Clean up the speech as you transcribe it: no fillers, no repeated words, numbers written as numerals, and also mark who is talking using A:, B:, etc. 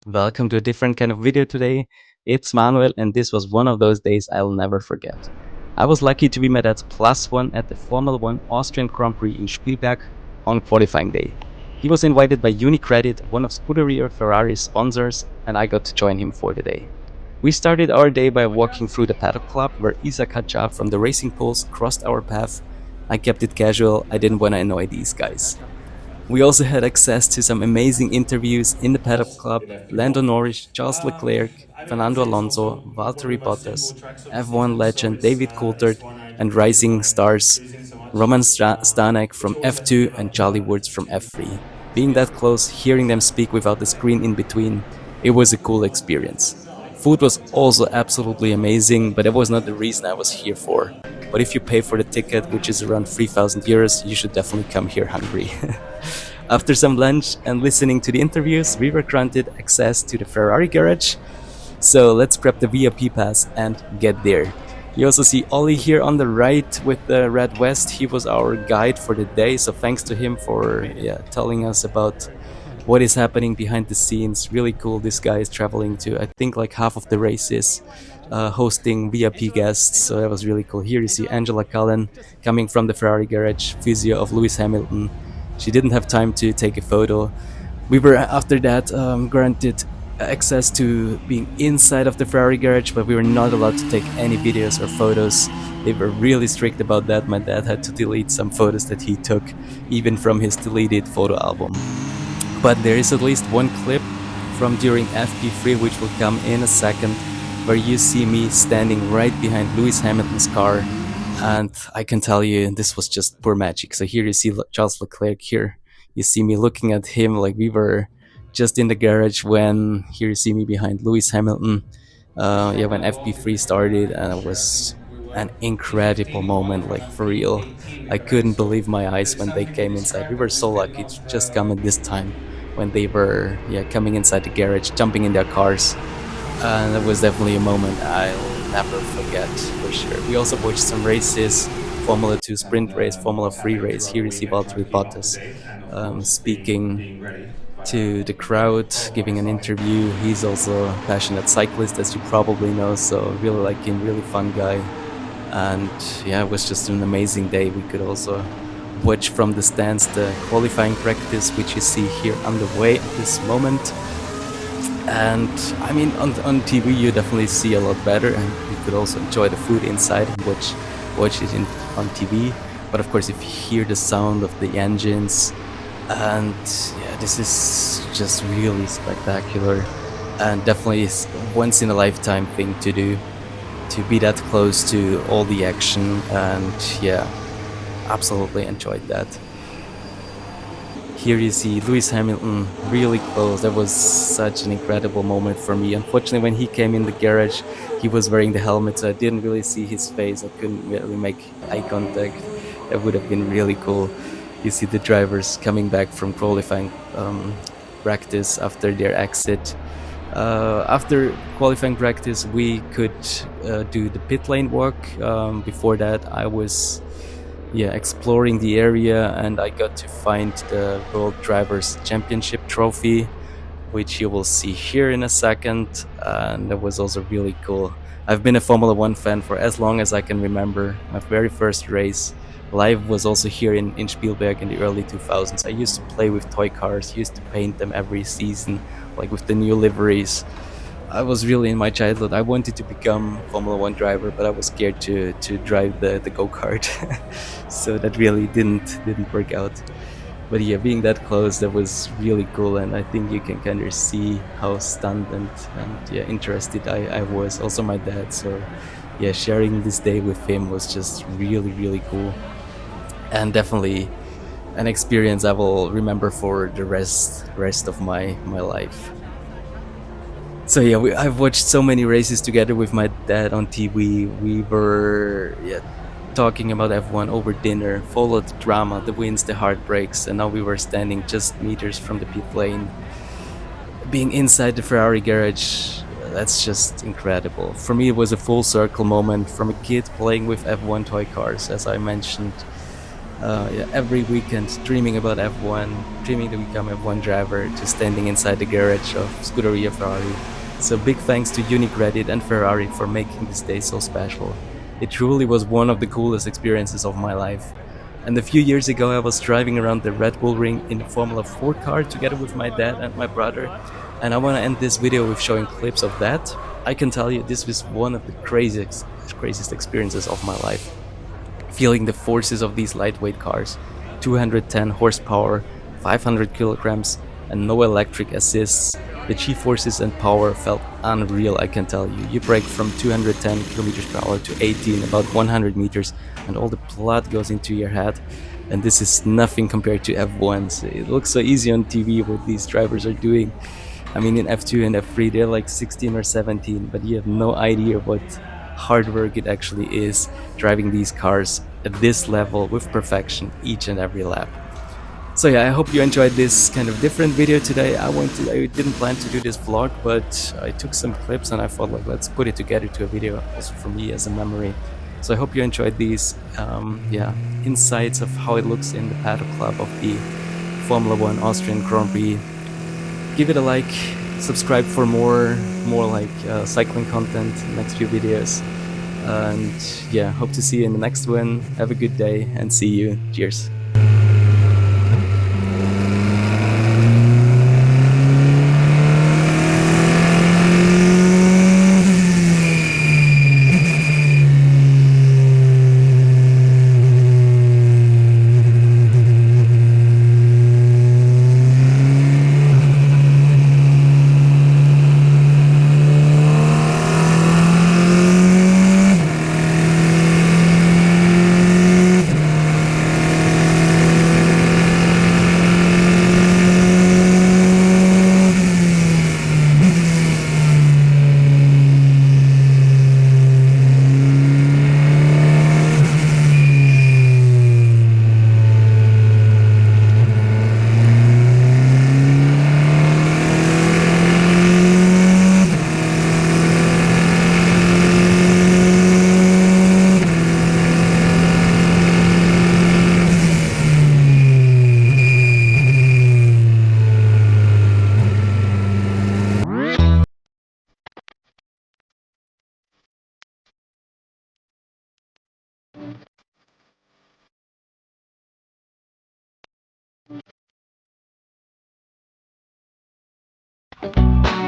A: Welcome to a different kind of video today. It's Manuel, and this was one of those days I'll never forget. I was lucky to be my dad's plus one at the Formula One Austrian Grand Prix in Spielberg on qualifying day. He was invited by UniCredit, one of Scuderia Ferrari's sponsors, and I got to join him for the day. We started our day by walking through the Paddock Club, where Isa Kacha from the Racing Pulse crossed our path. I kept it casual, I didn't want to annoy these guys. We also had access to some amazing interviews in the Paddock Club: Lando Norris, Charles Leclerc, Fernando Alonso, Valtteri Bottas, F1 legend David Coulthard, and rising stars Roman Stanek from F2 and Charlie Woods from F3. Being that close, hearing them speak without the screen in between, it was a cool experience. Food was also absolutely amazing, but that was not the reason I was here for. But if you pay for the ticket, which is around 3,000 euros, you should definitely come here hungry. After some lunch and listening to the interviews, we were granted access to the Ferrari garage. So let's grab the VIP pass and get there. You also see Ollie here on the right with the red vest. He was our guide for the day, so thanks to him for telling us about what is happening behind the scenes. Really cool. This guy is traveling to, I think, like half of the races, hosting VIP guests. So that was really cool. Here you see Angela Cullen coming from the Ferrari garage, physio of Lewis Hamilton. She didn't have time to take a photo. We were after that granted access to being inside of the Ferrari garage, but we were not allowed to take any videos or photos. They were really strict about that. My dad had to delete some photos that he took, even from his deleted photo album. But there is at least one clip from during FP3, which will come in a second, where you see me standing right behind Lewis Hamilton's car, and I can tell you this was just pure magic. So here you see Charles Leclerc. Here you see me looking at him like we were just in the garage. When here you see me behind Lewis Hamilton, when FP3 started, and it was an incredible moment, like for real. I couldn't believe my eyes when they came inside. We were so lucky to just come at this time when they were coming inside the garage, jumping in their cars, and it was definitely a moment I'll never forget for sure. We also watched some races: Formula 2 sprint race, Formula 3 race. Here you see Valtteri Bottas speaking to the crowd, giving an interview. He's also a passionate cyclist, as you probably know, so really like him, really fun guy. And it was just an amazing day. We could also watch from the stands the qualifying practice, which you see here underway at this moment. And I mean, on TV you definitely see a lot better, and you could also enjoy the food inside and watch it on TV. But of course, if you hear the sound of the engines, and this is just really spectacular, and definitely once in a lifetime thing to do, to be that close to all the action. And absolutely enjoyed that. Here you see Lewis Hamilton really close. That was such an incredible moment for me. Unfortunately, when he came in the garage, he was wearing the helmet, so I didn't really see his face. I couldn't really make eye contact. That would have been really cool. You see the drivers coming back from qualifying practice after their exit. After qualifying practice, we could do the pit lane walk. Before that, I was exploring the area, and I got to find the World Drivers' Championship trophy, which you will see here in a second, and that was also really cool. I've been a Formula One fan for as long as I can remember. My very first race live was also here in Spielberg in the early 2000s. I used to play with toy cars, used to paint them every season, like with the new liveries. I was really in my childhood. I wanted to become Formula One driver, but I was scared to drive the go-kart. So that really didn't work out. But being that close, that was really cool, and I think you can kind of see how stunned and interested I was. Also my dad, so sharing this day with him was just really cool, and definitely an experience I will remember for the rest of my life. So I've watched so many races together with my dad on TV. We were talking about F1 over dinner, followed the drama, the wins, the heartbreaks, and now we were standing just meters from the pit lane, being inside the Ferrari garage. That's just incredible. For me, it was a full circle moment, from a kid playing with F1 toy cars, as I mentioned, Yeah, every weekend dreaming about F1, dreaming to become a F1 driver, just standing inside the garage of Scuderia Ferrari. So big thanks to UniCredit and Ferrari for making this day so special. It truly was one of the coolest experiences of my life. And a few years ago, I was driving around the Red Bull Ring in a Formula 4 car together with my dad and my brother. And I want to end this video with showing clips of that. I can tell you this was one of the craziest experiences of my life. Feeling the forces of these lightweight cars, 210 horsepower, 500 kilograms, and no electric assists. The G-forces and power felt unreal, I can tell you. You brake from 210 kilometers per hour to 18, about 100 meters, and all the blood goes into your head. And this is nothing compared to F1s. It looks so easy on TV what these drivers are doing. I mean, in F2 and F3, they're like 16 or 17, but you have no idea what hard work it actually is driving these cars at this level with perfection each and every lap. So yeah, I hope you enjoyed this kind of different video today. I didn't plan to do this vlog, but I took some clips and I thought, like, let's put it together to a video also for me as a memory. So I hope you enjoyed these insights of how it looks in the Paddock Club of the Formula 1 Austrian Grand Prix. Give it a like, subscribe for more like cycling content, next few videos. And yeah, hope to see you in the next one. Have a good day and see you. Cheers.